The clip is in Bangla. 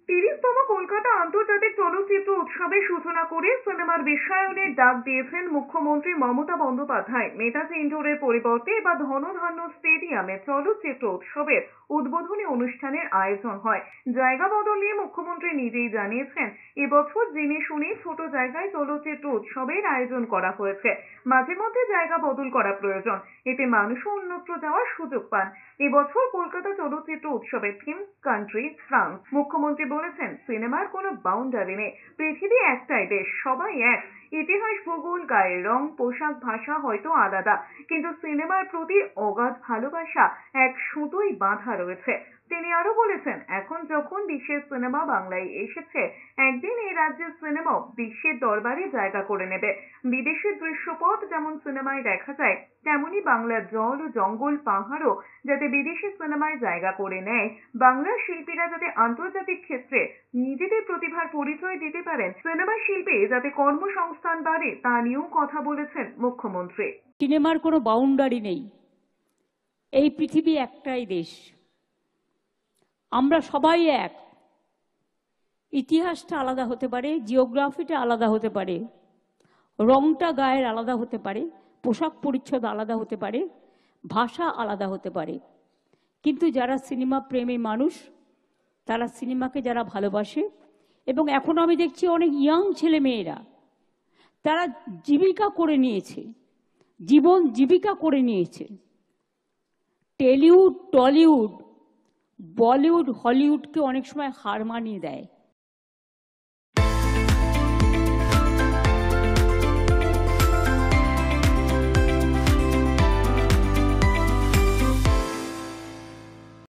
৩০তম কলকাতা আন্তর্জাতিক চলচ্চিত্র উৎসবের সূচনা করে সিনেমার বিশ্বায়নের ডাক দিয়েছেন মুখ্যমন্ত্রী মমতা বন্দ্যোপাধ্যায়। নেতাজি ইন্ডোরের পরিবর্তে এবার ধনধান্য স্টেডিয়ামে চলচ্চিত্র উৎসবের উদ্বোধনী অনুষ্ঠানের আয়োজন হয়। জায়গা বদল নিয়ে মুখ্যমন্ত্রী নিজেই জানিয়েছেন, এবছর জেনে শুনে ছোট জায়গায় চলচ্চিত্র উৎসবের আয়োজন করা হয়েছে। মাঝে মধ্যে জায়গা বদল করা প্রয়োজন, এতে মানুষও অন্যত্র যাওয়ার সুযোগ পান। এবছর কলকাতা চলচ্চিত্র উৎসবের থিম কান্ট্রি ফ্রান্স। মুখ্যমন্ত্রী বলেছেন, সিনেমার কোনো বাউন্ডারি নেই, পৃথিবী একটাই দেশ, সবাই এক। ইতিহাস, ভূগোল, গায়ের রং, পোশাক, ভাষা হয়তো আলাদা, কিন্তু সিনেমার প্রতি অগাধ ভালোবাসা এক সুতোয় বাঁধা রয়েছে। তিনি আরো বলেছেন, এখন যখন বিশ্বের সিনেমা বাংলায় এসেছে, একদিন এই রাজ্যের সিনেমাও বিশ্বের দরবারে জায়গা করে নেবে। বিদেশের দৃশ্যপট যেমন সিনেমায় দেখা যায়, তেমনি বাংলার জল ও জঙ্গল, পাহাড়ও যাতে বিদেশি সিনেমায় জায়গা করে নেয়, বাংলার শিল্পীরা যাতে আন্তর্জাতিক ক্ষেত্রে নিজেদের প্রতিভার পরিচয় দিতে পারেন, সিনেমা শিল্পে যাতে কর্মসংস্থান বাড়ে, তা নিয়েও কথা বলেছেন মুখ্যমন্ত্রী। সিনেমার কোনো বাউন্ডারি নেই, এই পৃথিবী একটাই দেশ, আমরা সবাই এক। ইতিহাসটা আলাদা হতে পারে, জিওগ্রাফিটা আলাদা হতে পারে, রংটা গায়ের আলাদা হতে পারে, পোশাক পরিচ্ছদ আলাদা হতে পারে, ভাষা আলাদা হতে পারে, কিন্তু যারা সিনেমা প্রেমী মানুষ, তারা সিনেমাকে যারা ভালোবাসে, এবং এখন আমি দেখছি অনেক ইয়াং ছেলে মেয়েরা তারা জীবিকা করে নিয়েছে, জীবন জীবিকা করে নিয়েছে। টেলিউড, টলিউড, বলিউড, হলিউডকে অনেক সময় হার মানিয়ে দেয়।